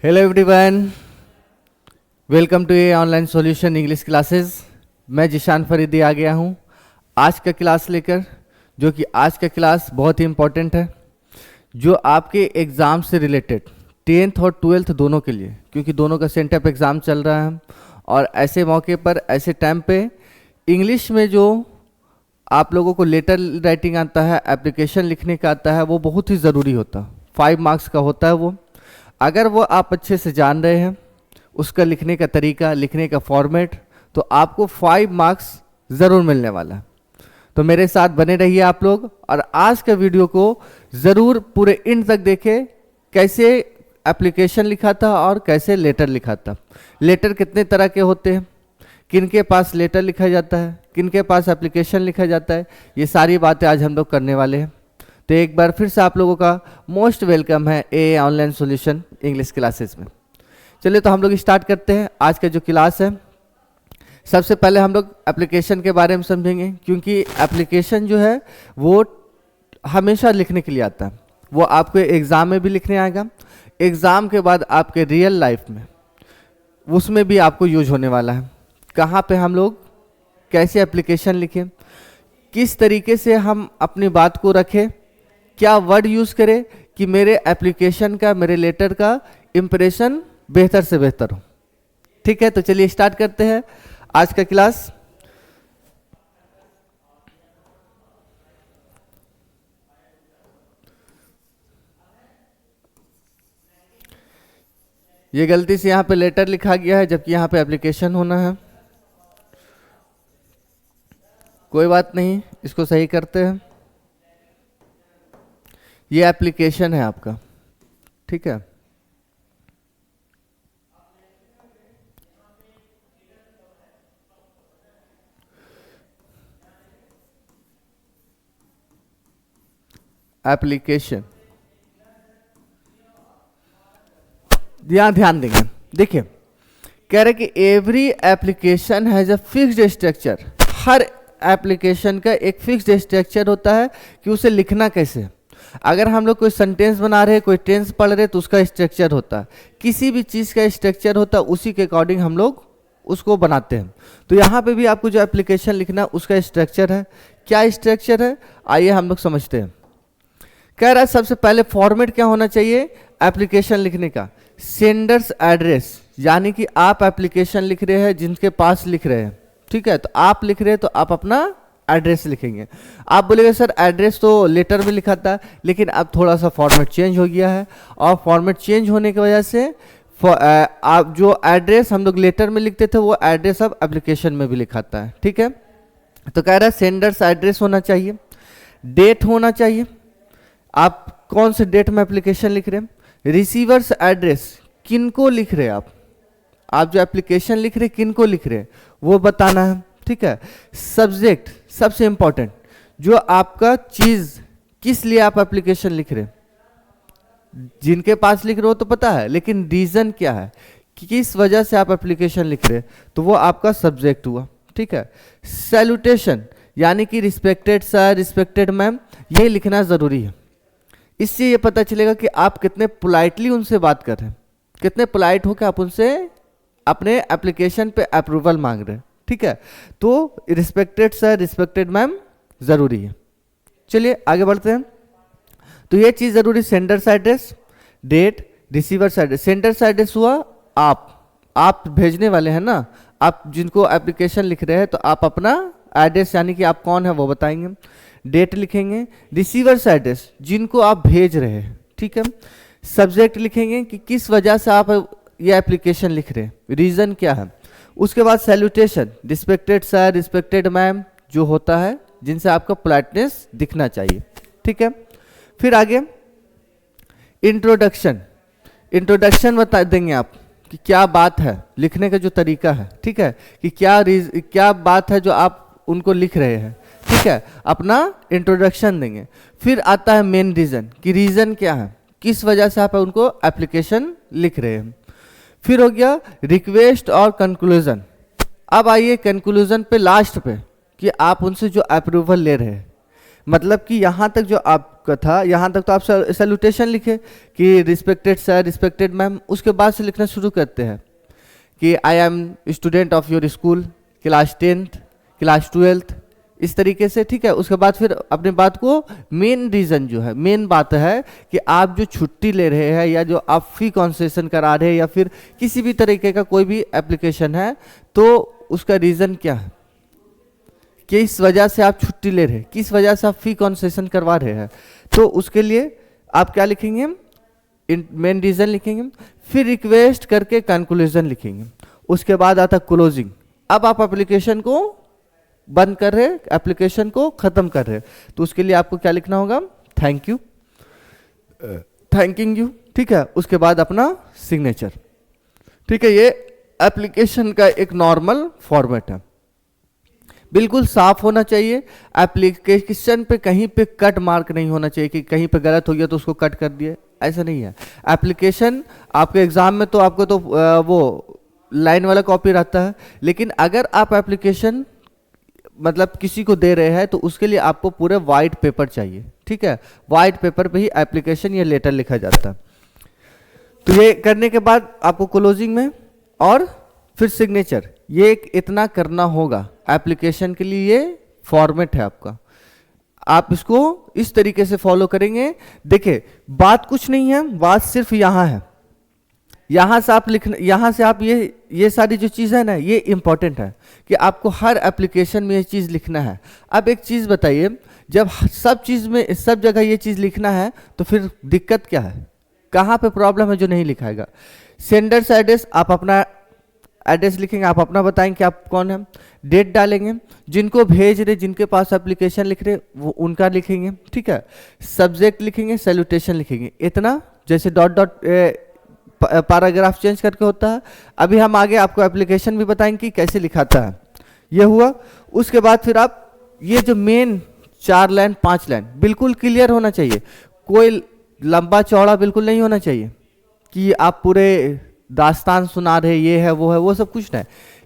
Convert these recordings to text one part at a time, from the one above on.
Hello everyone, welcome to a online solution English classes. मैं जिशान फरीदी आ गया हूँ आज का क्लास लेकर, जो कि आज का क्लास बहुत ही इम्पोर्टेंट है, जो आपके एग्ज़ाम से रिलेटेड 10th और 12th दोनों के लिए, क्योंकि दोनों का सेंटअप एग्ज़ाम चल रहा है। और ऐसे मौके पर, ऐसे टाइम पे इंग्लिश में जो आप लोगों को लेटर राइटिंग आता है, एप्लीकेशन लिखने का आता है, वो बहुत ही ज़रूरी होता है। 5 मार्क्स का होता है वो। अगर वो आप अच्छे से जान रहे हैं, उसका लिखने का तरीका, लिखने का फॉर्मेट, तो आपको 5 मार्क्स ज़रूर मिलने वाला है। तो मेरे साथ बने रहिए आप लोग, और आज का वीडियो को ज़रूर पूरे एंड तक देखें। कैसे एप्लीकेशन लिखा था और कैसे लेटर लिखा था। लेटर कितने तरह के होते हैं, किन के पास लेटर लिखा जाता है, किन के पास एप्लीकेशन लिखा जाता है, ये सारी बातें आज हम लोग करने वाले हैं। तो एक बार फिर से आप लोगों का मोस्ट वेलकम है ए ऑनलाइन सॉल्यूशन इंग्लिश क्लासेस में। चलिए तो हम लोग स्टार्ट करते हैं आज का जो क्लास है। सबसे पहले हम लोग एप्लीकेशन के बारे में समझेंगे, क्योंकि एप्लीकेशन जो है वो हमेशा लिखने के लिए आता है। वो आपको एग्ज़ाम में भी लिखने आएगा, एग्ज़ाम के बाद आपके रियल लाइफ में उसमें भी आपको यूज होने वाला है। कहाँ पे हम लोग कैसे एप्लीकेशन लिखें, किस तरीके से हम अपनी बात को रखें, क्या वर्ड यूज़ करें कि मेरे एप्लीकेशन का, मेरे लेटर का इम्प्रेशन बेहतर से बेहतर हो। ठीक है, तो चलिए स्टार्ट करते हैं आज का क्लास। ये गलती से यहाँ पे लेटर लिखा गया है, जबकि यहाँ पे एप्लीकेशन होना है। कोई बात नहीं, इसको सही करते हैं। ये एप्लीकेशन है आपका, ठीक है। एप्लीकेशन, यहाँ ध्यान देंगे। देखिए, कह रहे कि every application has a fixed structure. Her application का एक फिक्स्ड स्ट्रक्चर होता है कि उसे लिखना कैसे है। अगर हम लोग कोई सेंटेंस बना रहे हैं, कोई टेंस पढ़ रहे हैं, तो उसका स्ट्रक्चर होता है। किसी भी चीज़ का स्ट्रक्चर होता है, उसी के अकॉर्डिंग हम लोग उसको बनाते हैं। तो यहाँ पे भी आपको जो एप्लीकेशन लिखना है उसका स्ट्रक्चर है। क्या स्ट्रक्चर है, आइए हम लोग समझते हैं। कह रहा है सबसे पहले फॉर्मेट क्या होना चाहिए एप्लीकेशन लिखने का, सेंडर्स एड्रेस। यानी कि आप एप्लीकेशन लिख रहे हैं, जिनके पास लिख रहे हैं, ठीक है, तो आप लिख रहे हैं तो आप अपना एड्रेस लिखेंगे। आप बोलेंगे सर एड्रेस तो लेटर में लिखा था, लेकिन अब थोड़ा सा फॉर्मेट चेंज हो गया है, और फॉर्मेट चेंज होने की वजह से आप जो एड्रेस हम लोग लेटर में लिखते थे, वो एड्रेस अब एप्लीकेशन में भी लिखाता है। ठीक है, तो कह रहा है सेंडर्स एड्रेस होना चाहिए, डेट होना चाहिए, आप कौन से डेट में एप्लीकेशन लिख रहे हैं। रिसीवर्स एड्रेस, किन को लिख रहे हैं आप जो एप्लीकेशन लिख रहे हैं किन को लिख रहे हैं वो बताना है। ठीक है, सब्जेक्ट सबसे इंपॉर्टेंट, जो आपका चीज किस लिए आप एप्लीकेशन लिख रहे हैं। जिनके पास लिख रहे हो तो पता है, लेकिन रीजन क्या है कि किस वजह से आप एप्लीकेशन लिख रहे हैं, तो वो आपका सब्जेक्ट हुआ। ठीक है, सैल्यूटेशन यानी कि रिस्पेक्टेड सर, रिस्पेक्टेड मैम, ये लिखना जरूरी है। इससे ये पता चलेगा कि आप कितने पोलाइटली उनसे बात कर रहे हैं, कितने पोलाइट हो कि आप उनसे अपने एप्लीकेशन पे अप्रूवल मांग रहे हैं। ठीक है, तो रिस्पेक्टेड सर, रिस्पेक्टेड मैम जरूरी है। चलिए आगे बढ़ते हैं। तो ये चीज जरूरी, sender's address, date, receiver's address. Sender's address हुआ आप भेजने वाले हैं ना, आप जिनको एप्लीकेशन लिख रहे हैं, तो आप अपना एड्रेस यानी कि आप कौन है वो बताएंगे। डेट लिखेंगे, रिसीवर्स एड्रेस जिनको आप भेज रहे हैं। ठीक है, सब्जेक्ट लिखेंगे कि किस वजह से आप ये एप्लीकेशन लिख रहे हैं, रीजन क्या है। उसके बाद salutation, respected sir, respected ma'am जो होता है, जिनसे आपका पोलाइटनेस दिखना चाहिए। ठीक है, फिर आगे इंट्रोडक्शन। इंट्रोडक्शन बता देंगे आप कि क्या बात है, लिखने का जो तरीका है। ठीक है, कि क्या बात है जो आप उनको लिख रहे हैं। ठीक है, अपना इंट्रोडक्शन देंगे। फिर आता है मेन रीजन, कि रीजन क्या है, किस वजह से आप उनको एप्लीकेशन लिख रहे हैं। फिर हो गया रिक्वेस्ट और कंक्लूजन। अब आइए कंक्लूजन पे, लास्ट पे, कि आप उनसे जो अप्रूवल ले रहे हैं। मतलब कि यहाँ तक जो आपका था, यहाँ तक तो आप सैल्यूटेशन लिखे कि रिस्पेक्टेड सर, रिस्पेक्टेड मैम, उसके बाद से लिखना शुरू करते हैं कि I am student of your school, class 10th, class 12th, इस तरीके से, ठीक है। उसके बाद फिर अपनी बात को, मेन रीज़न जो है, मेन बात है कि आप जो छुट्टी ले रहे हैं या जो आप फी कंसेशन करा रहे हैं या फिर किसी भी तरीके का कोई भी एप्लीकेशन है, तो उसका रीज़न क्या है, किस वजह से आप छुट्टी ले रहे हैं, किस वजह से आप फी कंसेशन करवा रहे हैं, तो उसके लिए आप क्या लिखेंगे, मेन रीज़न लिखेंगे, फिर रिक्वेस्ट करके कंक्लूजन लिखेंगे, उसके बाद आता क्लोजिंग। अब आप एप्लीकेशन को बंद कर रहे हैं, एप्लीकेशन को ख़त्म कर रहे हैं, तो उसके लिए आपको क्या लिखना होगा, थैंक यू, थैंकिंग यू, ठीक है। उसके बाद अपना सिग्नेचर, ठीक है। ये एप्लीकेशन का एक नॉर्मल फॉर्मेट है, बिल्कुल साफ होना चाहिए। एप्लीकेशन पे कहीं पे कट मार्क नहीं होना चाहिए कि कहीं पे गलत हो गया तो उसको कट कर दिए, ऐसा नहीं है। एप्लीकेशन आपके एग्जाम में तो आपको तो वो लाइन वाला कॉपी रहता है, लेकिन अगर आप एप्लीकेशन मतलब किसी को दे रहे हैं तो उसके लिए आपको पूरे वाइट पेपर चाहिए, ठीक है। वाइट पेपर पे ही एप्लीकेशन या लेटर लिखा जाता है। तो ये करने के बाद आपको क्लोजिंग में और फिर सिग्नेचर, ये इतना करना होगा। एप्लीकेशन के लिए ये फॉर्मेट है आपका, आप इसको इस तरीके से फॉलो करेंगे। देखिए बात कुछ नहीं है, बात सिर्फ यहाँ है, यहाँ से आप लिखना, यहाँ से आप ये सारी जो चीज़ है ना, ये इंपॉर्टेंट है कि आपको हर एप्लीकेशन में ये चीज़ लिखना है। अब एक चीज़ बताइए, जब सब चीज़ में सब जगह ये चीज़ लिखना है तो फिर दिक्कत क्या है, कहाँ पे प्रॉब्लम है जो नहीं लिखाएगा। सेंडर्स एड्रेस, आप अपना एड्रेस लिखेंगे, आप अपना बताएंगे कि आप कौन है, डेट डालेंगे, जिनको भेज रहे, जिनके पास एप्लीकेशन लिख रहे वो उनका लिखेंगे, ठीक है। सब्जेक्ट लिखेंगे, सैल्यूटेशन लिखेंगे, इतना। जैसे डॉट डॉट पैराग्राफ चेंज करके होता है। अभी हम आगे आपको एप्लीकेशन भी बताएंगे कि कैसे लिखाता है। ये हुआ। उसके बाद फिर आप ये जो मेन 4 लाइन 5 लाइन बिल्कुल क्लियर होना चाहिए, कोई लंबा चौड़ा बिल्कुल नहीं होना चाहिए कि आप पूरे दास्तान सुना रहे, ये है वो है, वो सब कुछ नहीं।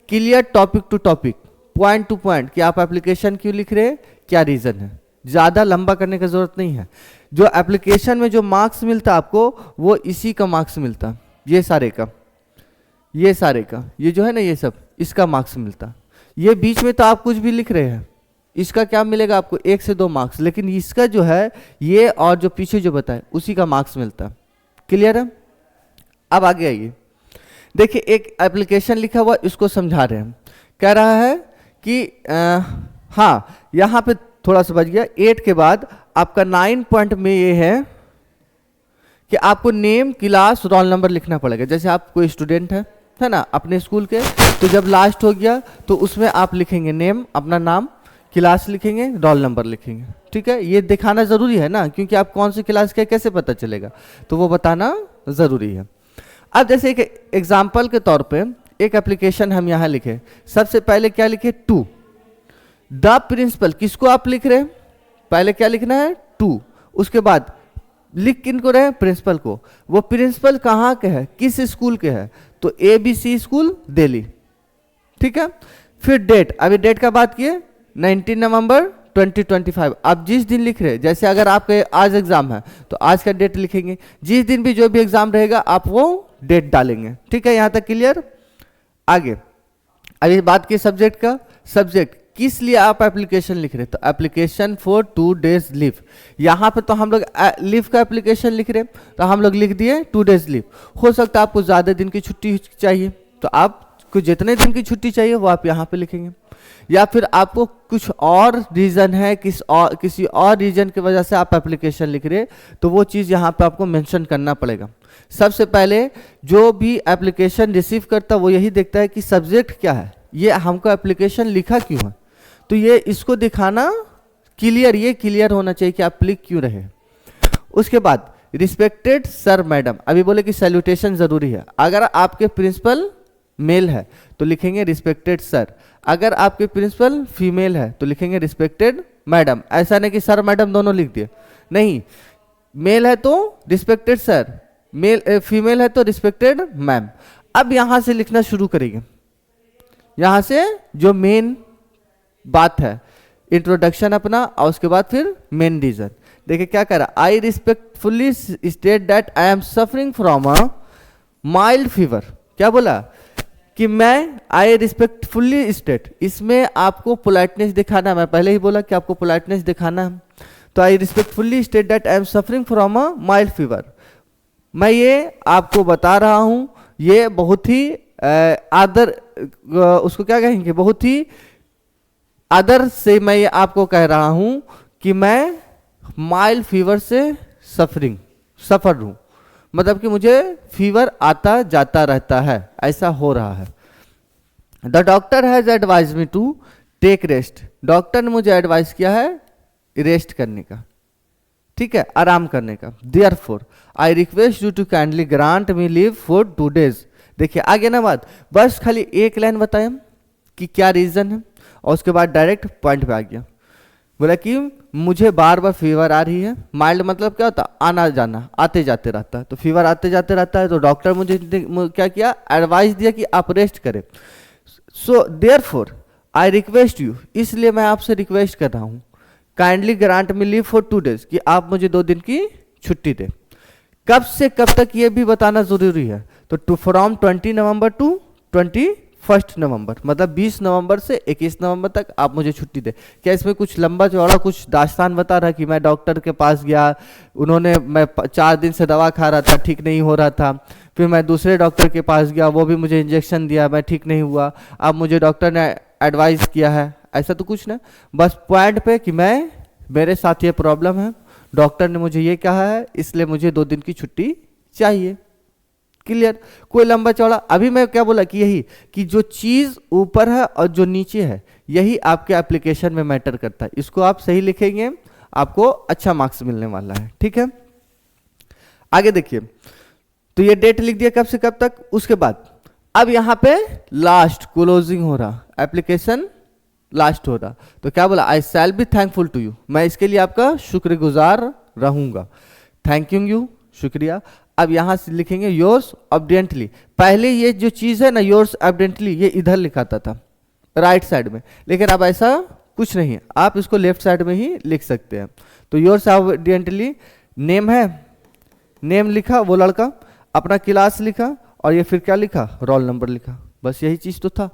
Clear, topic to topic, point to point कि आप एप्लीकेशन क्यों लिख रहे हैं, क्या रीज़न है। ज़्यादा लंबा करने की ज़रूरत नहीं है। जो एप्लीकेशन में जो मार्क्स मिलता आपको वो इसी का मार्क्स मिलता, ये सारे का, ये सारे का, ये जो है ना ये सब, इसका मार्क्स मिलता। ये बीच में तो आप कुछ भी लिख रहे हैं, इसका क्या मिलेगा आपको 1 से 2 मार्क्स, लेकिन इसका जो है ये और जो पीछे जो बताए उसी का मार्क्स मिलता। क्लियर है। अब आगे आइए, देखिए एक एप्लीकेशन लिखा हुआ, इसको समझा रहे हैं। कह रहा है कि हाँ, यहाँ पे थोड़ा सा बच गया। 8 के बाद आपका 9 पॉइंट में ये है कि आपको नेम, क्लास, रोल नंबर लिखना पड़ेगा। जैसे आप कोई स्टूडेंट है ना अपने स्कूल के, तो जब लास्ट हो गया तो उसमें आप लिखेंगे नेम, अपना नाम, क्लास लिखेंगे, रोल नंबर लिखेंगे, ठीक है। ये दिखाना ज़रूरी है ना, क्योंकि आप कौन सी क्लास के कैसे पता चलेगा, तो वो बताना ज़रूरी है। अब जैसे एक एग्जाम्पल के तौर पे एक एप्लीकेशन हम यहाँ लिखे, सबसे पहले क्या लिखे, टू द प्रिंसिपल। किसको आप लिख रहे हैं, पहले क्या लिखना है, टू। उसके बाद लिख किनको रहे, प्रिंसिपल को। वो प्रिंसिपल कहाँ के है, किस स्कूल के है, तो ABC स्कूल दिल्ली, ठीक है। फिर डेट, अभी डेट का बात किए 19 नवंबर 2025। आप जिस दिन लिख रहे हैं, जैसे अगर आपके आज एग्जाम है तो आज का डेट लिखेंगे, जिस दिन भी जो भी एग्जाम रहेगा आप वो डेट डालेंगे, ठीक है। यहाँ तक क्लियर। आगे अभी बात की सब्जेक्ट का, सब्जेक्ट किस लिए आप एप्लीकेशन लिख रहे हैं, तो एप्लीकेशन फॉर 2 days लीव। यहाँ पे तो हम लोग लीव का एप्लीकेशन लिख रहे हैं, तो हम लोग लिख दिए 2 days लीव। हो सकता है आपको ज़्यादा दिन की छुट्टी चाहिए, तो आपको जितने दिन की छुट्टी चाहिए वो आप यहाँ पे लिखेंगे। या फिर आपको कुछ और रीज़न है, किसी और रीज़न की वजह से आप एप्लीकेशन लिख रहे हैं, तो वो चीज़ यहाँ पे आपको मेंशन करना पड़ेगा। सबसे पहले जो भी एप्लीकेशन रिसीव करता है वो यही देखता है कि सब्जेक्ट क्या है, ये हमको एप्लीकेशन लिखा क्यों है, तो ये इसको दिखाना क्लियर, ये क्लियर होना चाहिए कि आप लिख क्यों रहे। उसके बाद रिस्पेक्टेड सर मैडम, अभी बोले कि सैल्यूटेशन ज़रूरी है। अगर आपके प्रिंसिपल मेल है तो लिखेंगे रिस्पेक्टेड सर, अगर आपके प्रिंसिपल फीमेल है तो लिखेंगे रिस्पेक्टेड मैडम। ऐसा नहीं कि सर मैडम दोनों लिख दिए, नहीं, मेल है तो रिस्पेक्टेड सर, फीमेल है तो रिस्पेक्टेड मैम। अब यहाँ से लिखना शुरू करेंगे, यहाँ से जो मेन बात है इंट्रोडक्शन अपना और उसके बाद फिर मेन रीजन। देखिए क्या कह रहा, I respectfully state that I am suffering from a mild fever. क्या बोला कि मैं आई रिस्पेक्टफुली स्टेट, इसमें आपको पोलाइटनेस दिखाना, मैं पहले ही बोला कि आपको पोलाइटनेस दिखाना है। तो I respectfully state that I am suffering from a mild fever, मैं ये आपको बता रहा हूँ, ये बहुत ही आदर, उसको क्या कहेंगे, बहुत ही आदर से मैं ये आपको कह रहा हूँ कि मैं माइल्ड फीवर से सफर हूँ, मतलब कि मुझे फीवर आता जाता रहता है, ऐसा हो रहा है। The doctor has advise me to take rest, doctor ने मुझे एडवाइस किया है रेस्ट करने का, ठीक है, आराम करने का। Therefore I request you to kindly grant me leave for 2 days। देखिए आगे ना बात, बस खाली एक लाइन बताया कि क्या रीजन है और उसके बाद डायरेक्ट पॉइंट पे आ गया। बोला कि मुझे बार बार फीवर आ रही है, माइल्ड मतलब क्या होता, आना जाना, आते जाते रहता है, तो फीवर आते जाते रहता है, तो डॉक्टर मुझे क्या किया, एडवाइस दिया कि आप रेस्ट करें। So therefore I request you, इसलिए मैं आपसे रिक्वेस्ट कर रहा हूँ, kindly grant me leave for 2 days, कि आप मुझे 2 दिन की छुट्टी दें। कब से कब तक ये भी बताना जरूरी है, तो फ्रॉम 20 नवंबर टू 21 नवंबर, मतलब 20 नवंबर से 21 नवंबर तक आप मुझे छुट्टी दें। क्या इसमें कुछ लंबा चौड़ा कुछ दास्तान बता रहा है कि मैं डॉक्टर के पास गया, उन्होंने, मैं 4 दिन से दवा खा रहा था, ठीक नहीं हो रहा था, फिर मैं दूसरे डॉक्टर के पास गया, वो भी मुझे इंजेक्शन दिया, मैं ठीक नहीं हुआ, अब मुझे डॉक्टर ने एडवाइस किया है, ऐसा तो कुछ ना। बस पॉइंट पे कि मैं, मेरे साथ ये प्रॉब्लम है, डॉक्टर ने मुझे ये कहा है, इसलिए मुझे 2 दिन की छुट्टी चाहिए। क्लियर, कोई लंबा चौड़ा, अभी मैं क्या बोला कि यही कि जो चीज ऊपर है और जो नीचे है यही आपके एप्लीकेशन में मैटर करता है, इसको आप सही लिखेंगे आपको अच्छा मार्क्स मिलने वाला है, ठीक है। आगे देखिए, तो ये डेट लिख दिया कब से कब तक, उसके बाद अब यहां पे लास्ट क्लोजिंग हो रहा, एप्लीकेशन लास्ट हो रहा, तो क्या बोला, I shall be thankful to you, मैं इसके लिए आपका शुक्रगुजार रहूंगा। थैंक यू, शुक्रिया। अब यहां से लिखेंगे योर्स ऑब्डियंटली, पहले ये जो चीज है ना योर्स ऑब्डियंटली, ये इधर लिखाता था राइट साइड में, लेकिन अब ऐसा कुछ नहीं है, आप इसको लेफ्ट साइड में ही लिख सकते हैं। तो योर्स ऑब्डियंटली, नेम है, नेम लिखा वो लड़का, अपना क्लास लिखा, और ये फिर क्या लिखा, रोल नंबर लिखा, बस यही चीज तो था।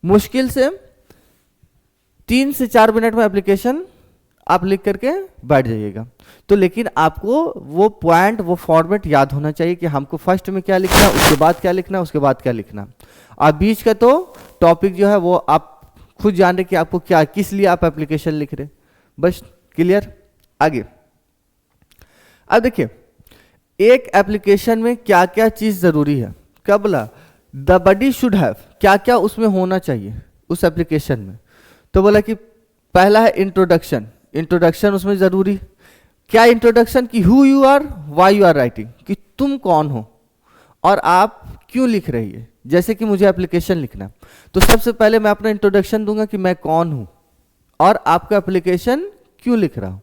मुश्किल से 3 से 4 मिनट में एप्लीकेशन आप लिख करके बैठ जाइएगा। तो लेकिन आपको वो पॉइंट, वो फॉर्मेट याद होना चाहिए कि हमको फर्स्ट में क्या लिखना, उसके बाद क्या लिखना, उसके बाद क्या लिखना, और बीच का तो टॉपिक जो है वो आप खुद जान रहे कि आपको क्या, किस लिए आप एप्लीकेशन लिख रहे, बस। क्लियर, आगे। अब देखिए एक एप्लीकेशन में क्या क्या चीज जरूरी है, क्या बोला, द बॉडी शुड हैव, क्या क्या उसमें होना चाहिए उस एप्लीकेशन में। तो बोला कि पहला है इंट्रोडक्शन, इंट्रोडक्शन उसमें जरूरी, क्या इंट्रोडक्शन, कि who you are, why you are writing, कि तुम कौन हो और आप क्यों लिख रही है। जैसे कि मुझे एप्लीकेशन लिखना, तो सबसे पहले मैं अपना इंट्रोडक्शन दूंगा कि मैं कौन हूं और आपका एप्लीकेशन क्यों लिख रहा हूं।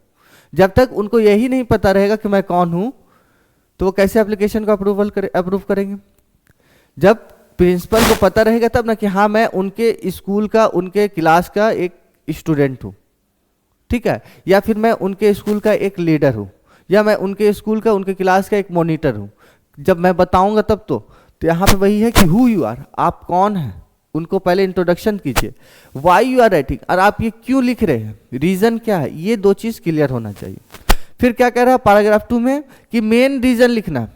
जब तक उनको यही नहीं पता रहेगा कि मैं कौन हूं, तो वो कैसे एप्लीकेशन को अप्रूव करेंगे। जब प्रिंसिपल को पता रहेगा तब ना कि हाँ मैं उनके स्कूल का, उनके क्लास का एक स्टूडेंट हूँ, ठीक है, या फिर मैं उनके स्कूल का एक लीडर हूँ, या मैं उनके स्कूल का, उनके क्लास का एक मॉनिटर हूँ। जब मैं बताऊंगा तब तो यहाँ पे वही है कि हु यू आर, आप कौन हैं, उनको पहले इंट्रोडक्शन कीजिए। व्हाई यू आर राइटिंग, और आप ये क्यों लिख रहे हैं, रीजन क्या है, ये 2 चीज क्लियर होना चाहिए। फिर क्या कह रहा है पैराग्राफ 2 में कि मेन रीजन लिखना,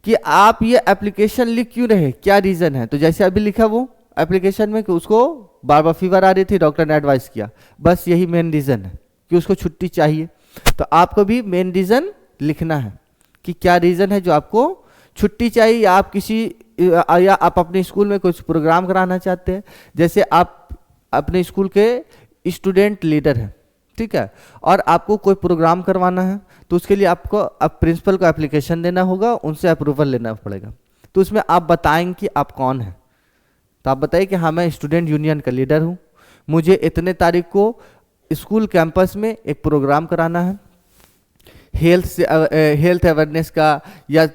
कि आप ये एप्लीकेशन लिख क्यों रहे, क्या रीजन है। तो जैसे अभी लिखा वो एप्लीकेशन में कि उसको बार बार फीवर आ रही थी, डॉक्टर ने एडवाइस किया, बस यही मेन रीजन है कि उसको छुट्टी चाहिए। तो आपको भी मेन रीजन लिखना है कि क्या रीजन है जो आपको छुट्टी चाहिए, या आप किसी, या आप अपने स्कूल में कुछ प्रोग्राम कराना चाहते हैं, जैसे आप अपने स्कूल के स्टूडेंट लीडर हैं, ठीक है, और आपको कोई प्रोग्राम करवाना है, तो उसके लिए आपको अब प्रिंसिपल को एप्लीकेशन देना होगा, उनसे अप्रूवल लेना पड़ेगा। तो उसमें आप बताएंगे कि आप कौन हैं, तो आप बताइए कि हाँ मैं स्टूडेंट यूनियन का लीडर हूँ, मुझे इतने तारीख को स्कूल कैंपस में एक प्रोग्राम कराना है, हेल्थ अवेयरनेस का या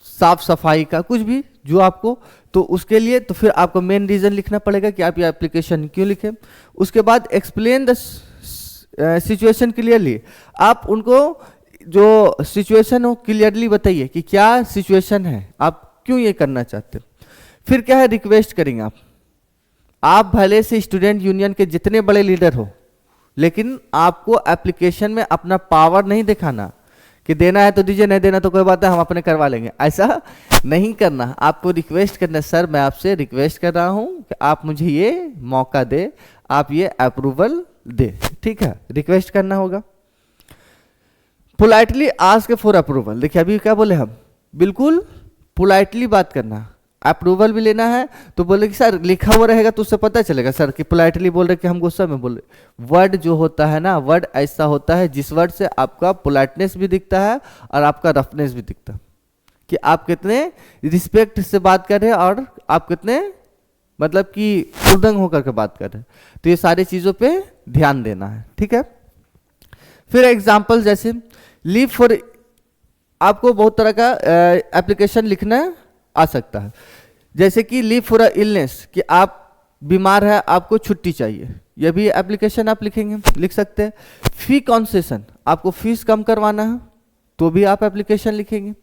साफ सफाई का, कुछ भी जो आपको, तो उसके लिए तो फिर आपको मेन रीज़न लिखना पड़ेगा कि आप ये एप्लीकेशन क्यों लिखें। उसके बाद एक्सप्लेन द सिचुएशन क्लियरली, आप उनको जो सिचुएशन हो क्लियरली बताइए कि क्या सिचुएशन है, आप क्यों ये करना चाहते हो। फिर क्या है, रिक्वेस्ट करेंगे आप भले से स्टूडेंट यूनियन के जितने बड़े लीडर हो, लेकिन आपको एप्लीकेशन में अपना पावर नहीं दिखाना कि देना है तो दीजिए, नहीं देना तो कोई बात है हम अपने करवा लेंगे, ऐसा नहीं करना। आपको रिक्वेस्ट करना, सर मैं आपसे रिक्वेस्ट कर रहा हूं कि आप मुझे ये मौका दे, आप ये अप्रूवल दे, ठीक है, रिक्वेस्ट करना होगा। पोलाइटली आस्क फॉर अप्रूवल, देखिए अभी क्या बोले हम, बिल्कुल पोलाइटली बात करना। अप्रूवल भी लेना है तो बोले कि सर लिखा हुआ रहेगा तो उससे पता चलेगा सर कि पोलाइटली बोल रहे कि हम गुस्सा में बोल रहे। वर्ड जो होता है ना, वर्ड ऐसा होता है जिस वर्ड से आपका पोलाइटनेस भी दिखता है और आपका रफनेस भी दिखता है, कि आप कितने रिस्पेक्ट से बात कर रहे हैं और आप कितने मतलब कि उदंग होकर के बात कर रहे हैं। तो ये सारी चीज़ों पे ध्यान देना है, ठीक है। फिर एग्जाम्पल जैसे लीव फॉर, आपको बहुत तरह का एप्लीकेशन लिखना आ सकता है, जैसे कि लीव फॉर अ इलनेस, कि आप बीमार है आपको छुट्टी चाहिए, यह भी एप्लीकेशन आप लिखेंगे, लिख सकते हैं। फी कंसेशन, आपको फीस कम करवाना है तो भी आप एप्लीकेशन लिखेंगे,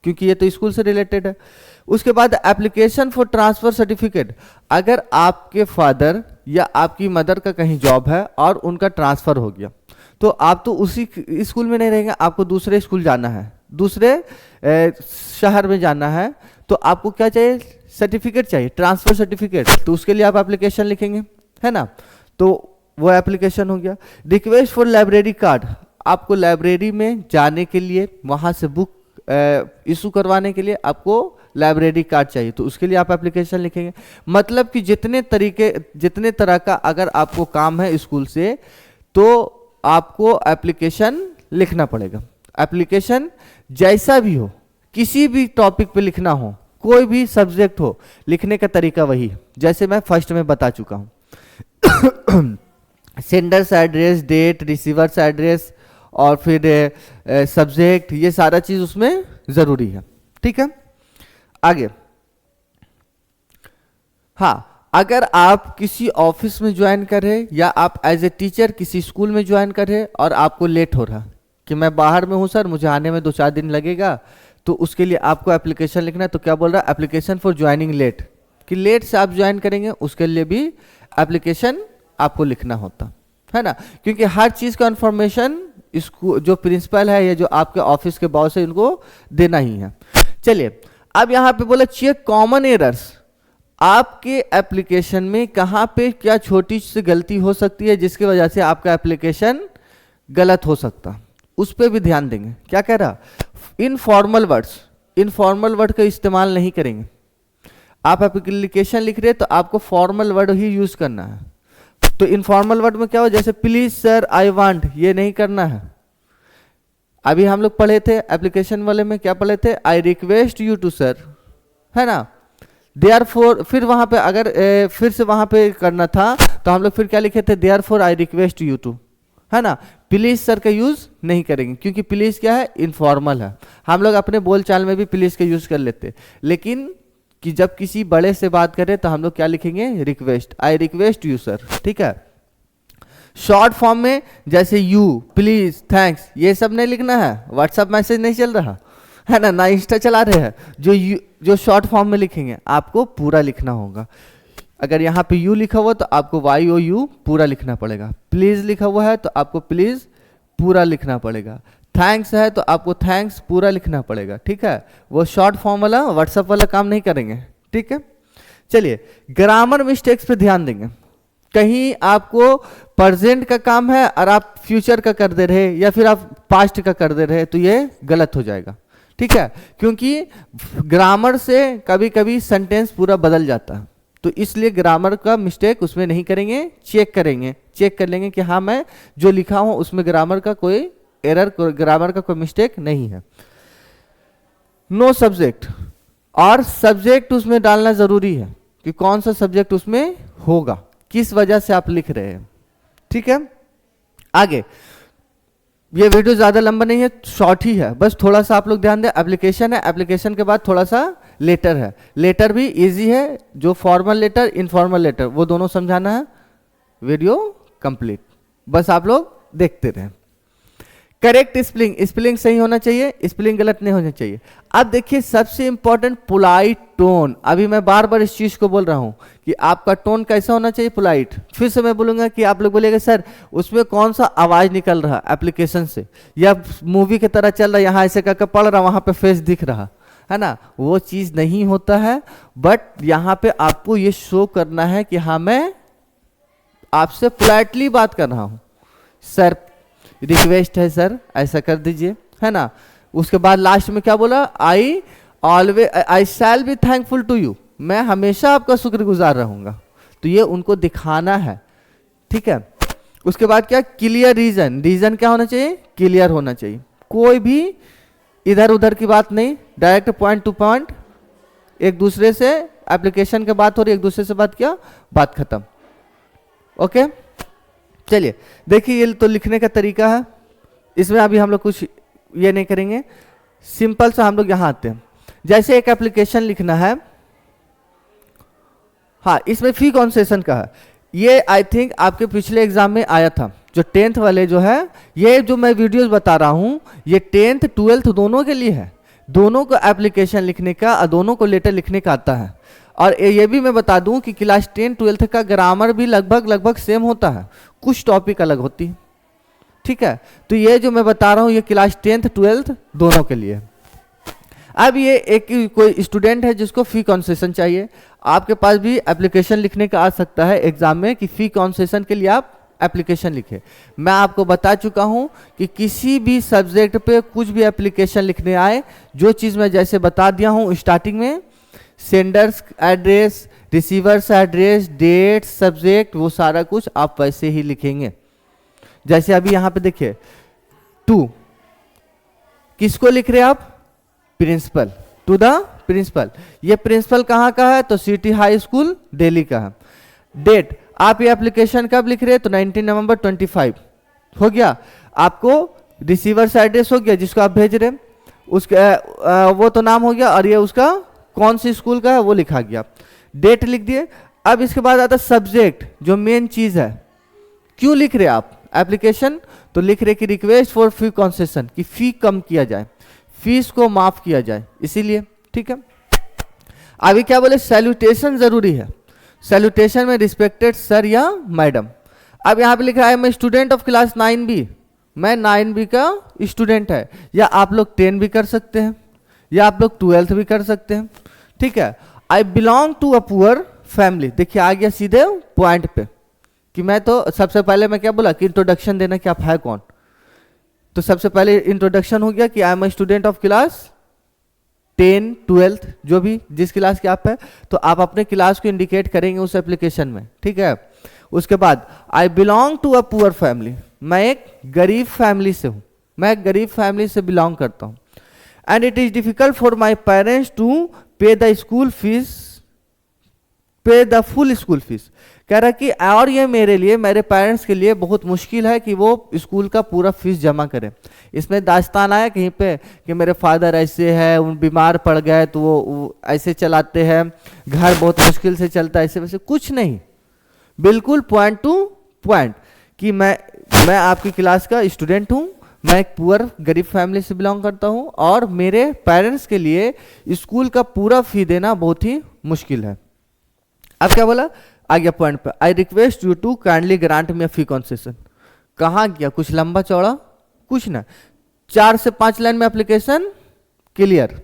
क्योंकि ये तो स्कूल से रिलेटेड है। उसके बाद एप्लीकेशन फॉर ट्रांसफर सर्टिफिकेट, अगर आपके फादर या आपकी मदर का कहीं जॉब है और उनका ट्रांसफर हो गया तो आप तो उसी स्कूल में नहीं रहेंगे, आपको दूसरे स्कूल जाना है, दूसरे शहर में जाना है, तो आपको क्या चाहिए, सर्टिफिकेट चाहिए, ट्रांसफर सर्टिफिकेट, तो उसके लिए आप एप्लीकेशन लिखेंगे, है ना, तो वो एप्लीकेशन हो गया। रिक्वेस्ट फॉर लाइब्रेरी कार्ड, आपको लाइब्रेरी में जाने के लिए, वहाँ से बुक इशू करवाने के लिए आपको लाइब्रेरी कार्ड चाहिए, तो उसके लिए आप एप्लीकेशन लिखेंगे। मतलब कि जितने तरह का अगर आपको काम है स्कूल से, तो आपको एप्लीकेशन लिखना पड़ेगा। एप्लीकेशन जैसा भी हो, किसी भी टॉपिक पे लिखना हो, कोई भी सब्जेक्ट हो, लिखने का तरीका वही है जैसे मैं फर्स्ट में बता चुका हूँ। Sender's address, date, receiver's address और फिर सब्जेक्ट, ये सारा चीज उसमें जरूरी है, ठीक है। आगे, हाँ, अगर आप किसी ऑफिस में ज्वाइन कर रहे या आप एज ए टीचर किसी स्कूल में ज्वाइन कर रहे और आपको लेट हो रहा कि मैं बाहर में हूं सर, मुझे आने में 2-4 दिन लगेगा, तो उसके लिए आपको एप्लीकेशन लिखना है। तो क्या बोल रहा है, एप्लीकेशन फॉर ज्वाइनिंग लेट, कि लेट से आप ज्वाइन करेंगे, उसके लिए भी एप्लीकेशन आपको लिखना होता है ना, क्योंकि हर चीज़ का इन्फॉर्मेशन इसको जो प्रिंसिपल है या जो आपके ऑफिस के बॉस है उनको देना ही है। चलिए अब यहाँ पे बोला चेक कॉमन एरर्स, आपके एप्लीकेशन में कहाँ पे क्या छोटी सी गलती हो सकती है जिसकी वजह से आपका एप्लीकेशन गलत हो सकता, उस पर भी ध्यान देंगे। क्या कह रहा, इनफॉर्मल वर्ड्स, इनफॉर्मल वर्ड का इस्तेमाल नहीं करेंगे। आप एप्लीकेशन लिख रहे हैं तो आपको फॉर्मल वर्ड ही यूज करना है। तो इनफॉर्मल वर्ड में क्या हो, जैसे प्लीज सर, आई वांट, ये नहीं करना है। अभी हम लोग पढ़े थे एप्लीकेशन वाले में, क्या पढ़े थे, I request you to sir, है ना, देयरफॉर, फिर वहां पे अगर फिर से वहां पे करना था तो हम लोग फिर क्या लिखे थे, therefore I request you to, है ना। प्लीज सर का यूज नहीं करेंगे क्योंकि प्लीज क्या है, इनफॉर्मल है। हम लोग अपने बोलचाल में भी प्लीज का यूज कर लेते, लेकिन कि जब किसी बड़े से बात करें तो हम लोग क्या लिखेंगे, request, I request you sir, ठीक है। शॉर्ट फॉर्म में जैसे यू, प्लीज, थैंक्स, ये सब नहीं लिखना है, व्हाट्सएप मैसेज नहीं चल रहा है ना इंस्टा चला रहे हैं, जो शॉर्ट फॉर्म में लिखेंगे आपको पूरा लिखना होगा। अगर यहाँ पे यू लिखा हुआ तो आपको YOU पूरा लिखना पड़ेगा। प्लीज लिखा हुआ है तो आपको प्लीज पूरा लिखना पड़ेगा। थैंक्स है तो आपको थैंक्स पूरा लिखना पड़ेगा, ठीक है। वो शॉर्ट फॉर्म वाला व्हाट्सएप वाला काम नहीं करेंगे, ठीक है। चलिए ग्रामर मिस्टेक्स पे ध्यान देंगे। कहीं आपको प्रेजेंट का काम है और आप फ्यूचर का कर दे रहे या फिर आप पास्ट का कर दे रहे तो ये गलत हो जाएगा, ठीक है, क्योंकि ग्रामर से कभी कभी सेंटेंस पूरा बदल जाता है। तो इसलिए ग्रामर का मिस्टेक उसमें नहीं करेंगे, चेक करेंगे, चेक कर लेंगे कि हाँ मैं जो लिखा हूं उसमें ग्रामर का कोई एरर, ग्रामर का कोई मिस्टेक नहीं है। नो सब्जेक्ट, और सब्जेक्ट उसमें डालना जरूरी है कि कौन सा सब्जेक्ट उसमें होगा, किस वजह से आप लिख रहे हैं, ठीक है। आगे, ये वीडियो ज्यादा लंबा नहीं है, शॉर्ट ही है, बस थोड़ा सा आप लोग ध्यान दें। एप्लीकेशन है, एप्लीकेशन के बाद थोड़ा सा लेटर है। लेटर भी इजी है, जो फॉर्मल लेटर, इनफॉर्मल लेटर, वो दोनों समझाना है। वीडियो कंप्लीट, बस आप लोग देखते रहें। करेक्ट स्पेलिंग, स्पेलिंग सही होना चाहिए, स्पेलिंग गलत नहीं होना चाहिए। अब देखिए सबसे इंपॉर्टेंट पोलाइट टोन। अभी मैं बार बार इस चीज को बोल रहा हूं कि आपका टोन कैसा होना चाहिए, पोलाइट। फिर से मैं बोलूंगा कि आप लोग बोलेंगे सर उसमें कौन सा आवाज निकल रहा एप्लीकेशन से, या मूवी की तरह चल रहा, यहाँ ऐसे करके पढ़ रहा, वहां पे फेस दिख रहा है ना, वो चीज नहीं होता है। बट यहाँ पे आपको ये शो करना है कि हाँ मैं आपसे पोलाइटली बात कर रहा हूं। सर रिक्वेस्ट है सर ऐसा कर दीजिए, है ना। उसके बाद लास्ट में क्या बोला, I shall be thankful to you, मैं हमेशा आपका शुक्रगुजार रहूंगा। तो ये उनको दिखाना है, ठीक है। उसके बाद क्या, क्लियर रीजन। रीजन क्या होना चाहिए, क्लियर होना चाहिए, कोई भी इधर उधर की बात नहीं, डायरेक्ट पॉइंट टू पॉइंट। एक दूसरे से एप्लीकेशन की बात हो रही, एक दूसरे से बात किया, बात खत्म। ओके चलिए देखिए, ये तो लिखने का तरीका है। इसमें अभी हम लोग कुछ ये नहीं करेंगे, सिंपल सा हम लोग यहाँ आते हैं। जैसे एक एप्लीकेशन लिखना है, हाँ इसमें फी कंसेशन का है। ये आई थिंक आपके पिछले एग्जाम में आया था, जो 10th वाले जो है, ये जो मैं वीडियोस बता रहा हूँ ये 10th 12th दोनों के लिए है। दोनों को एप्लीकेशन लिखने का और दोनों को लेटर लिखने का आता है। और ये भी मैं बता दूं कि क्लास 10 12th का ग्रामर भी लगभग सेम होता है, कुछ टॉपिक अलग होती है, ठीक है। तो ये जो मैं बता रहा हूँ ये क्लास 10th 12th दोनों के लिए। अब ये एक कोई स्टूडेंट है जिसको फी कंसेशन चाहिए, आपके पास भी एप्लीकेशन लिखने का आ सकता है एग्जाम में कि फी कंसेशन के लिए आप एप्लीकेशन लिखे। मैं आपको बता चुका हूं कि किसी भी सब्जेक्ट पे कुछ भी एप्लीकेशन लिखने आए, जो चीज़ मैं जैसे बता दिया हूं स्टार्टिंग में, sender's address, receiver's address, date, subject, वो सारा कुछ आप वैसे ही लिखेंगे। जैसे अभी यहाँ पे देखिए 2, किसको लिख रहे हैं आप, प्रिंसिपल, टू द प्रिंसिपल। ये प्रिंसिपल कहाँ का है, तो सिटी हाई स्कूल दिल्ली का है। डेट, आप ये एप्लीकेशन कब लिख रहे हैं, तो 19 नवंबर 25 हो गया। आपको रिसीवर्स एड्रेस हो गया जिसको आप भेज रहे हैं, उसका वो तो नाम हो गया, और ये उसका कौन सी स्कूल का है वो लिखा गया, डेट लिख दिए। अब इसके बाद आता है सब्जेक्ट, जो मेन चीज है। क्यों लिख रहे आप एप्लीकेशन, तो लिख रहे कि रिक्वेस्ट फॉर फी कंसेशन, कि फी कम किया जाए, फीस को माफ किया जाए, इसीलिए, ठीक है। अभी क्या बोले, सैल्यूटेशन जरूरी है। सैल्यूटेशन में रिस्पेक्टेड सर या मैडम। अब यहाँ पे लिखा है मैं स्टूडेंट ऑफ क्लास 9B, मैं 9B का स्टूडेंट है, या आप लोग 10 भी कर सकते हैं, या आप लोग 12th भी कर सकते हैं, ठीक है। I belong to a poor family, देखिए आ गया सीधे पॉइंट पे कि मैं तो सबसे पहले मैं क्या बोला कि इंट्रोडक्शन देना कि आप है कौन। तो सबसे पहले इंट्रोडक्शन हो गया कि I am a student of class 10 12th, जो भी जिस क्लास के आप है, तो आप अपने क्लास को इंडिकेट करेंगे उस एप्लीकेशन में, ठीक है। उसके बाद I belong to a poor family, मैं एक गरीब फैमिली से हूँ, मैं एक गरीब फैमिली से बिलोंग करता हूँ। And it is difficult for my parents to pay the school fees, pay the full school fees. कह रहा कि और ये मेरे लिए, मेरे पेरेंट्स के लिए बहुत मुश्किल है कि वो स्कूल का पूरा फीस जमा करें। इसमें दास्तान आया कहीं पे कि मेरे फादर ऐसे है, उन बीमार पड़ गए तो वो ऐसे चलाते हैं, घर बहुत मुश्किल से चलता है, ऐसे वैसे कुछ नहीं, बिल्कुल पॉइंट टू पॉइंट कि मैं आपकी क्लास का स्टूडेंट हूँ, मैं एक पुअर गरीब फैमिली से बिलोंग करता हूँ, और मेरे पेरेंट्स के लिए स्कूल का पूरा फी देना बहुत ही मुश्किल है। अब क्या बोला, आ गया पॉइंट पे, I request you to kindly grant me fee concession. कहाँ गया, कुछ लंबा चौड़ा कुछ ना, 4 से 5 लाइन में एप्लीकेशन क्लियर।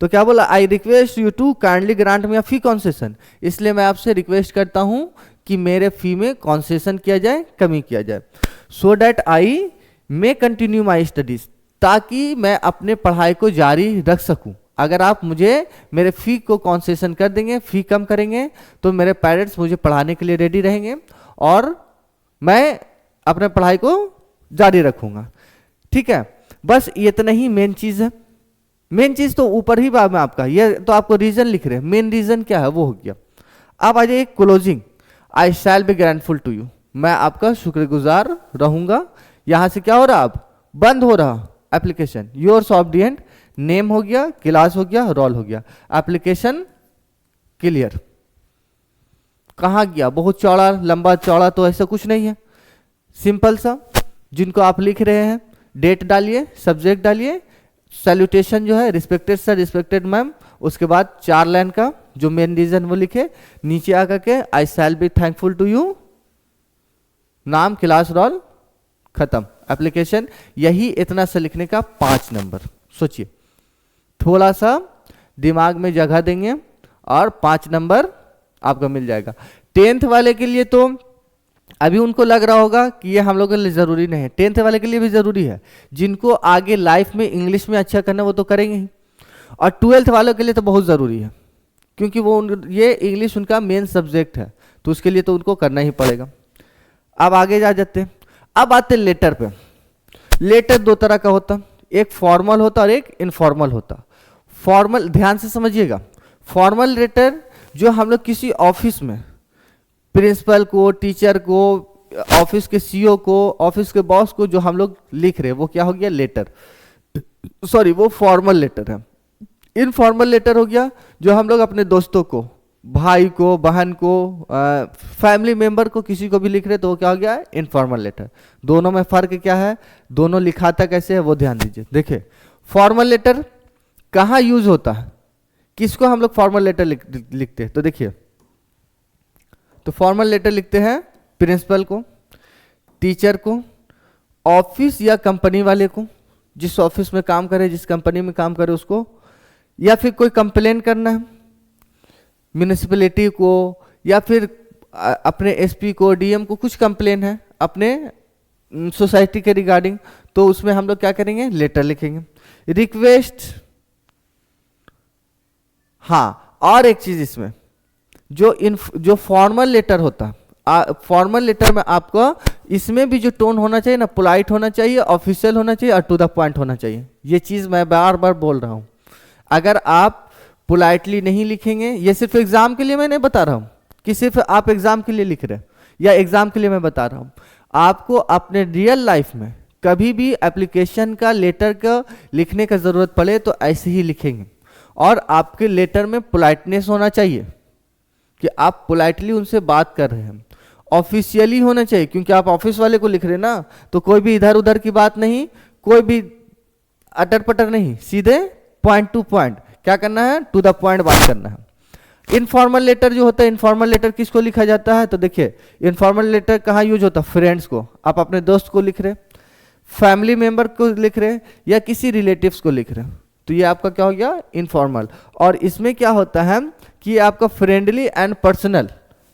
तो क्या बोला, I request you to kindly grant me fee concession, इसलिए मैं आपसे रिक्वेस्ट करता हूँ कि मेरे फी में कंसेशन किया जाए, कमी किया जाए, so that I may continue my studies, ताकि मैं अपने पढ़ाई को जारी रख सकूं। अगर आप मुझे मेरे फी को कंसेशन कर देंगे, फी कम करेंगे, तो मेरे पेरेंट्स मुझे पढ़ाने के लिए रेडी रहेंगे और मैं अपने पढ़ाई को जारी रखूंगा, ठीक है। बस इतना ही मेन चीज है। मेन चीज तो ऊपर ही बात में आपका, ये तो आपको रीजन लिख रहे हैं, मेन रीजन क्या है वो हो गया। अब आ जाइए closing, I shall be grateful to you, मैं आपका शुक्रगुजार रहूंगा। यहां से क्या हो रहा, अब बंद हो रहा एप्लीकेशन, योर्स ऑब्डिएंट नेम हो गया, क्लास हो गया, रोल हो गया। Application clear. कहाँ गया, बहुत चौड़ा लंबा चौड़ा तो ऐसा कुछ नहीं है, सिंपल सा। जिनको आप लिख रहे हैं डेट डालिए, सब्जेक्ट डालिए, सैल्यूटेशन जो है रिस्पेक्टेड सर, रिस्पेक्टेड मैम, उसके बाद 4 लाइन का जो मेन रीजन वो लिखे, नीचे आकर के I shall be thankful to you, नाम, क्लास, रोल, खत्म एप्लीकेशन। यही इतना सा लिखने का 5 नंबर। सोचिए, थोड़ा सा दिमाग में जगह देंगे और 5 नंबर आपका मिल जाएगा। 10th वाले के लिए तो अभी उनको लग रहा होगा कि ये हम लोगों के लिए ज़रूरी नहीं है, 10th वाले के लिए भी ज़रूरी है। जिनको आगे लाइफ में इंग्लिश में अच्छा करना वो तो करेंगे ही, और 12th वालों के लिए तो बहुत ज़रूरी है, क्योंकि वो ये इंग्लिश उनका मेन सब्जेक्ट है, तो उसके लिए तो उनको करना ही पड़ेगा। अब आगे जा जाते हैं। अब आते लेटर पे। लेटर 2 तरह का होता, एक फॉर्मल होता और एक इनफॉर्मल होता। फॉर्मल, ध्यान से समझिएगा, फॉर्मल लेटर जो हम लोग किसी ऑफिस में प्रिंसिपल को, टीचर को, ऑफिस के सीईओ को, ऑफिस के बॉस को जो हम लोग लिख रहे हैं वो क्या हो गया, लेटर, सॉरी वो फॉर्मल लेटर है। इनफॉर्मल लेटर हो गया जो हम लोग अपने दोस्तों को, भाई को, बहन को, फैमिली मेंबर को, किसी को भी लिख रहे तो वो क्या हो गया, इनफॉर्मल लेटर। दोनों में फर्क क्या है, दोनों लिखाता कैसे है वो ध्यान दीजिए। देखिए फॉर्मल लेटर कहाँ यूज होता है, किसको हम लोग फॉर्मल लेटर लिखते हैं, तो देखिए, तो फॉर्मल लेटर लिखते हैं प्रिंसिपल को, टीचर को, ऑफिस या कंपनी वाले को, जिस ऑफिस में काम करे, जिस कंपनी में काम करे उसको, या फिर कोई कंप्लेन करना है म्यूनिसिपैलिटी को, या फिर अपने एसपी को, डीएम को, कुछ कंप्लेन है अपने सोसाइटी के रिगार्डिंग, तो उसमें हम लोग क्या करेंगे, लेटर लिखेंगे। रिक्वेस्ट, हाँ, और एक चीज इसमें जो फॉर्मल लेटर होता है, फॉर्मल लेटर में आपको इसमें भी जो टोन होना चाहिए ना, पोलाइट होना चाहिए, ऑफिशियल होना चाहिए और टू द पॉइंट होना चाहिए। ये चीज मैं बार बार बोल रहा हूं। अगर आप पोलाइटली नहीं लिखेंगे, ये सिर्फ एग्जाम के लिए मैं नहीं बता रहा हूं कि सिर्फ आप एग्जाम के लिए लिख रहे हैं या एग्जाम के लिए मैं बता रहा हूं, आपको अपने रियल लाइफ में कभी भी एप्लीकेशन का लेटर का लिखने का जरूरत पड़े तो ऐसे ही लिखेंगे। और आपके लेटर में पोलाइटनेस होना चाहिए कि आप पोलाइटली उनसे बात कर रहे हैं। ऑफिशियली होना चाहिए, क्योंकि आप ऑफिस वाले को लिख रहे हैं ना, तो कोई भी इधर उधर की बात नहीं, कोई भी अटर पटर नहीं, सीधे पॉइंट टू पॉइंट क्या करना है, टू द पॉइंट बात करना है। इनफॉर्मल लेटर जो होता है, इनफॉर्मल लेटर किसको लिखा जाता है, तो देखिए इनफॉर्मल लेटर कहाँ यूज होता है, फ्रेंड्स को, आप अपने दोस्त को लिख रहे, फैमिली मेंबर को लिख रहे, या किसी रिलेटिव्स को लिख रहे, तो ये आपका क्या हो गया, इनफॉर्मल। और इसमें क्या होता है कि ये आपका फ्रेंडली एंड पर्सनल,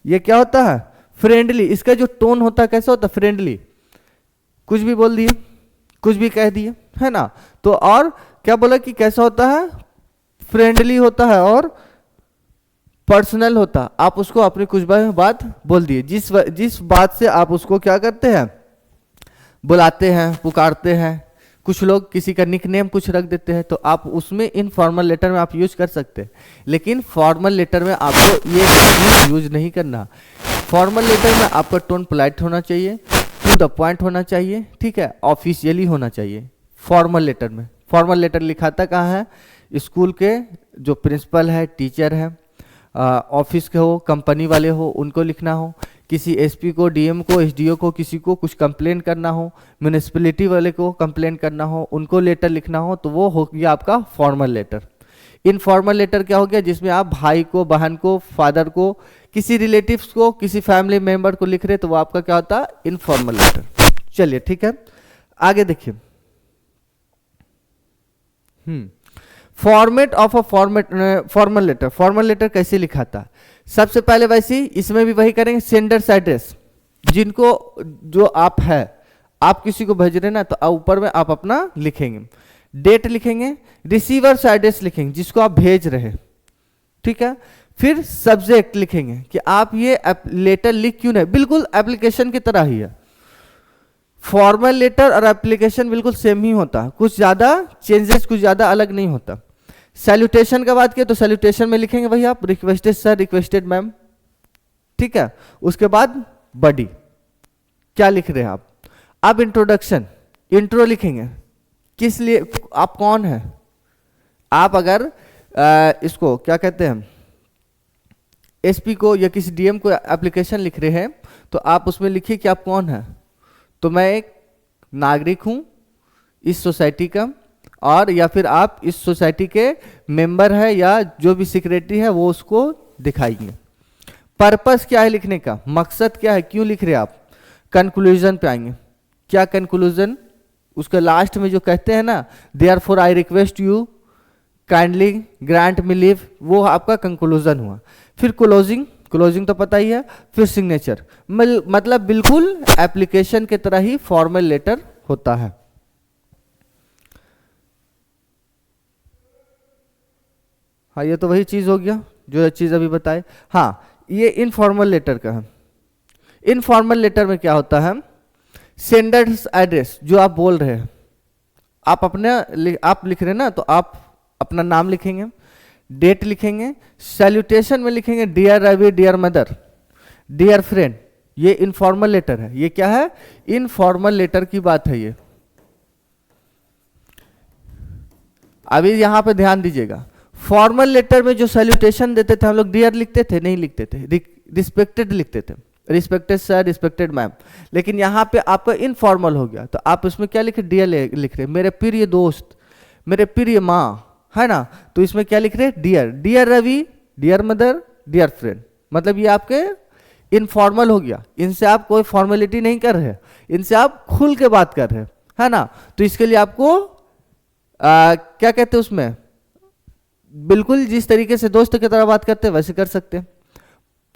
ये क्या होता है, फ्रेंडली। इसका जो टोन होता है कैसा होता है, फ्रेंडली, कुछ भी बोल दिए, कुछ भी कह दिए, है ना। तो और क्या बोला कि कैसा होता है, फ्रेंडली होता है और पर्सनल होता है। आप उसको अपनी कुछ बात बोल दिए, जिस बात से आप उसको क्या करते हैं, बुलाते हैं, पुकारते हैं। कुछ लोग किसी का निकनेम कुछ रख देते हैं, तो आप उसमें इनफॉर्मल लेटर में आप यूज कर सकते हैं, लेकिन फॉर्मल लेटर में आपको ये यूज नहीं करना। फॉर्मल लेटर में आपका टोन पोलाइट होना चाहिए, टू द पॉइंट होना चाहिए, ठीक है, ऑफिशियली होना चाहिए। फॉर्मल लेटर में, फॉर्मल लेटर लिखाता कहाँ है, स्कूल के जो प्रिंसिपल है, टीचर है, ऑफिस के हो, कंपनी वाले हो, उनको लिखना हो, किसी एसपी को, डीएम को, एसडीओ को, किसी को कुछ कंप्लेन करना हो, म्यूनिसिपैलिटी वाले को कंप्लेन करना हो, उनको लेटर लिखना हो, तो वो हो गया आपका फॉर्मल लेटर। इनफॉर्मल लेटर क्या हो गया, जिसमें आप भाई को, बहन को, फादर को, किसी रिलेटिव्स को, किसी फैमिली मेंबर को लिख रहे, तो वो आपका क्या होता है, इनफॉर्मल लेटर। चलिए ठीक है, आगे देखिए। Format of a formal letter, formal letter कैसे लिखा था, सबसे पहले वैसे ही इसमें भी वही करेंगे, सेंडर्स एड्रेस, जिनको जो आप है, आप किसी को भेज रहे हैं ना, तो ऊपर में आप अपना लिखेंगे, डेट लिखेंगे, रिसीवर्स एड्रेस लिखेंगे, जिसको आप भेज रहे हैं, ठीक है। फिर सब्जेक्ट लिखेंगे कि आप ये लेटर लिख क्यों नहीं, बिल्कुल एप्लीकेशन की तरह ही है। फॉर्मल लेटर और एप्लीकेशन बिल्कुल सेम ही होता है, कुछ ज्यादा चेंजेस, कुछ ज्यादा अलग नहीं होता। सैल्यूटेशन का बात किया तो सैल्यूटेशन में लिखेंगे वही आप, रिक्वेस्टेड सर, रिक्वेस्टेड मैम, ठीक है। उसके बाद बॉडी, क्या लिख रहे हैं आप, अब इंट्रोडक्शन, इंट्रो लिखेंगे, किस लिए, आप कौन है, आप अगर इसको क्या कहते हैं, एसपी को या किसी डीएम को एप्लीकेशन लिख रहे हैं, तो आप उसमें लिखिए कि आप कौन हैं। तो मैं एक नागरिक हूँ इस सोसाइटी का, और या फिर आप इस सोसाइटी के मेंबर है या जो भी सेक्रेटरी है वो उसको दिखाइए। पर्पस क्या है लिखने का, मकसद क्या है, क्यों लिख रहे हैं आप। कंक्लूजन पे आएंगे, क्या कंक्लूजन, उसके लास्ट में जो कहते हैं ना, therefore I request you kindly grant me leave, वो आपका कंक्लूजन हुआ। फिर क्लोजिंग, क्लोजिंग तो पता ही है। फिर सिग्नेचर, मतलब बिल्कुल एप्लीकेशन की तरह ही फॉर्मल लेटर होता है। हाँ, ये तो वही चीज हो गया जो चीज अभी बताए। हाँ, ये इनफॉर्मल लेटर का है। इनफॉर्मल लेटर में क्या होता है, सेंडर्स एड्रेस जो आप बोल रहे हैं, आप अपने आप लिख रहे हैं ना, तो आप अपना नाम लिखेंगे, डेट लिखेंगे, सैल्यूटेशन में लिखेंगे dear Ravi, dear mother, dear friend. ये इनफॉर्मल लेटर है। ये क्या है, इनफॉर्मल लेटर की बात है ये। अभी यहां पे ध्यान दीजिएगा, फॉर्मल लेटर में जो सैल्यूटेशन देते थे हम लोग डियर लिखते थे, नहीं लिखते थे, रिस्पेक्टेड लिखते थे, रिस्पेक्टेड सर, रिस्पेक्टेड मैम। लेकिन यहाँ पे आपका इनफॉर्मल हो गया, तो आप उसमें क्या लिखे, डियर लिख रहे, मेरे प्रिय दोस्त, मेरे प्रिय माँ, है ना। तो इसमें क्या लिख रहे, dear, dear Ravi, dear mother, dear friend. मतलब ये आपके इनफॉर्मल हो गया, इनसे आप कोई फॉर्मेलिटी नहीं कर रहे, इनसे आप खुल के बात कर रहे, है ना। तो इसके लिए आपको क्या कहते हैं उसमें, बिल्कुल जिस तरीके से दोस्त की तरह बात करते हैं वैसे कर सकते हैं।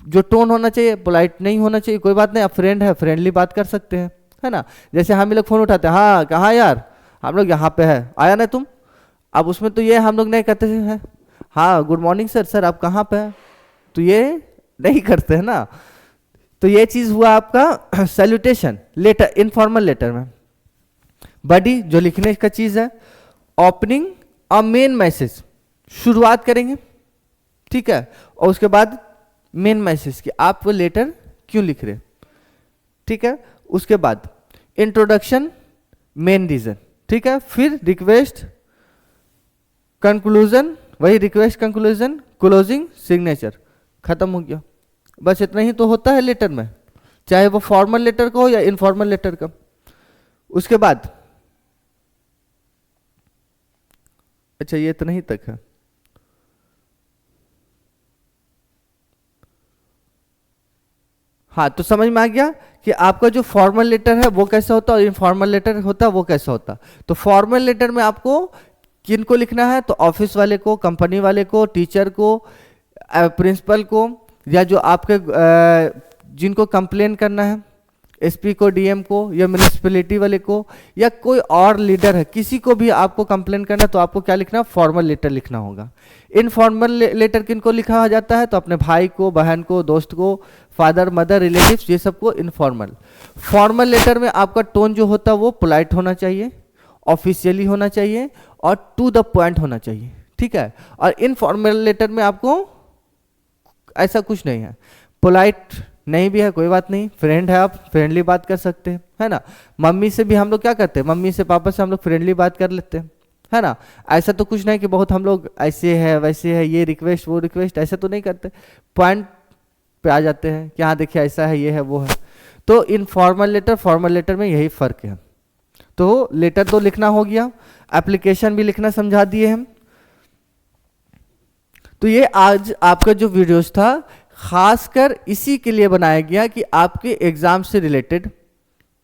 जो टोन होना चाहिए पोलाइट नहीं होना चाहिए, कोई बात नहीं, आप फ्रेंड है फ्रेंडली बात कर सकते हैं, है ना। जैसे हम लोग फोन उठाते हैं, हाँ कहाँ यार, हम लोग यहाँ पे है, आया ना तुम। अब उसमें तो ये हम लोग नहीं कहते हैं, हाँ गुड मॉर्निंग सर, सर आप कहाँ पे हैं, तो ये नहीं करते हैं ना। तो ये चीज हुआ आपका सैल्यूटेशन लेटर, इनफॉर्मल लेटर में। बॉडी जो लिखने का चीज है, ओपनिंग और मेन मैसेज, शुरुआत करेंगे, ठीक है, और उसके बाद मेन मैसेज की आप वो लेटर क्यों लिख रहे, ठीक है। उसके बाद इंट्रोडक्शन, मेन रीजन, ठीक है। फिर रिक्वेस्ट, कंक्लूजन, वही रिक्वेस्ट, कंक्लूजन, क्लोजिंग, सिग्नेचर, खत्म हो गया। बस इतना ही तो होता है लेटर में, चाहे वो फॉर्मल लेटर का हो या इनफॉर्मल लेटर का। उसके बाद अच्छा, ये इतना ही तक है। हाँ, तो समझ में आ गया कि आपका जो फॉर्मल लेटर है वो कैसा होता है और इनफॉर्मल लेटर होता है वो कैसा होता है। तो फॉर्मल लेटर में आपको किन को लिखना है, तो ऑफिस वाले को, कंपनी वाले को, टीचर को, प्रिंसिपल को, या जो आपके जिनको कंप्लेन करना है, एसपी को, डीएम को, या म्यूनिसिपैलिटी वाले को, या कोई और लीडर है, किसी को भी आपको कंप्लेन करना, तो आपको क्या लिखना, फॉर्मल लेटर लिखना होगा। इनफॉर्मल लेटर किनको लिखा जाता है, तो अपने भाई को, बहन को, दोस्त को, फादर मदर रिलेटिव्स, ये सबको इनफॉर्मल। फॉर्मल लेटर में आपका टोन जो होता है वो पोलाइट होना चाहिए, ऑफिशियली होना चाहिए और टू द पॉइंट होना चाहिए, ठीक है। और इनफॉर्मल लेटर में आपको ऐसा कुछ नहीं है, पोलाइट नहीं भी है कोई बात नहीं, फ्रेंड है आप फ्रेंडली बात कर सकते हैं, है ना। मम्मी से भी हम लोग क्या करते हैं, मम्मी से पापा से हम लोग फ्रेंडली बात कर लेते हैं, है ना। ऐसा तो कुछ नहीं कि बहुत हम लोग ऐसे है वैसे है, ये रिक्वेस्ट वो रिक्वेस्ट, ऐसा तो नहीं करते, पॉइंट पे आ जाते हैं कि हाँ देखिए ऐसा है, ये है वो है। तो इनफॉर्मल लेटर फॉर्मल लेटर में यही फर्क है। तो लेटर तो लिखना हो गया, एप्लीकेशन भी लिखना समझा दिए हम। तो ये आज आपका जो वीडियोस था खासकर इसी के लिए बनाया गया कि आपके एग्जाम से रिलेटेड,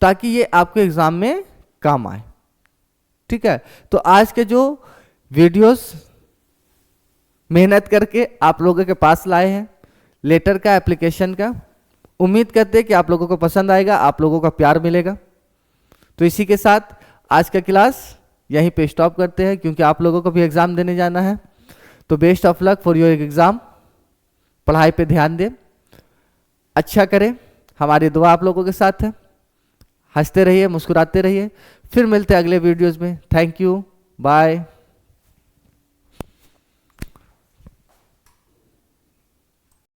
ताकि ये आपके एग्जाम में काम आए, ठीक है। तो आज के जो वीडियोस मेहनत करके आप लोगों के पास लाए हैं लेटर का, एप्लीकेशन का, उम्मीद करते हैं कि आप लोगों को पसंद आएगा, आप लोगों का प्यार मिलेगा। तो इसी के साथ आज का क्लास यहीं पे स्टॉप करते हैं, क्योंकि आप लोगों को भी एग्जाम देने जाना है। तो best of luck for your exam. पढ़ाई पे ध्यान दें, अच्छा करें, हमारी दुआ आप लोगों के साथ है। हंसते रहिए, मुस्कुराते रहिए। फिर मिलते हैं अगले वीडियोस में। Thank you, bye.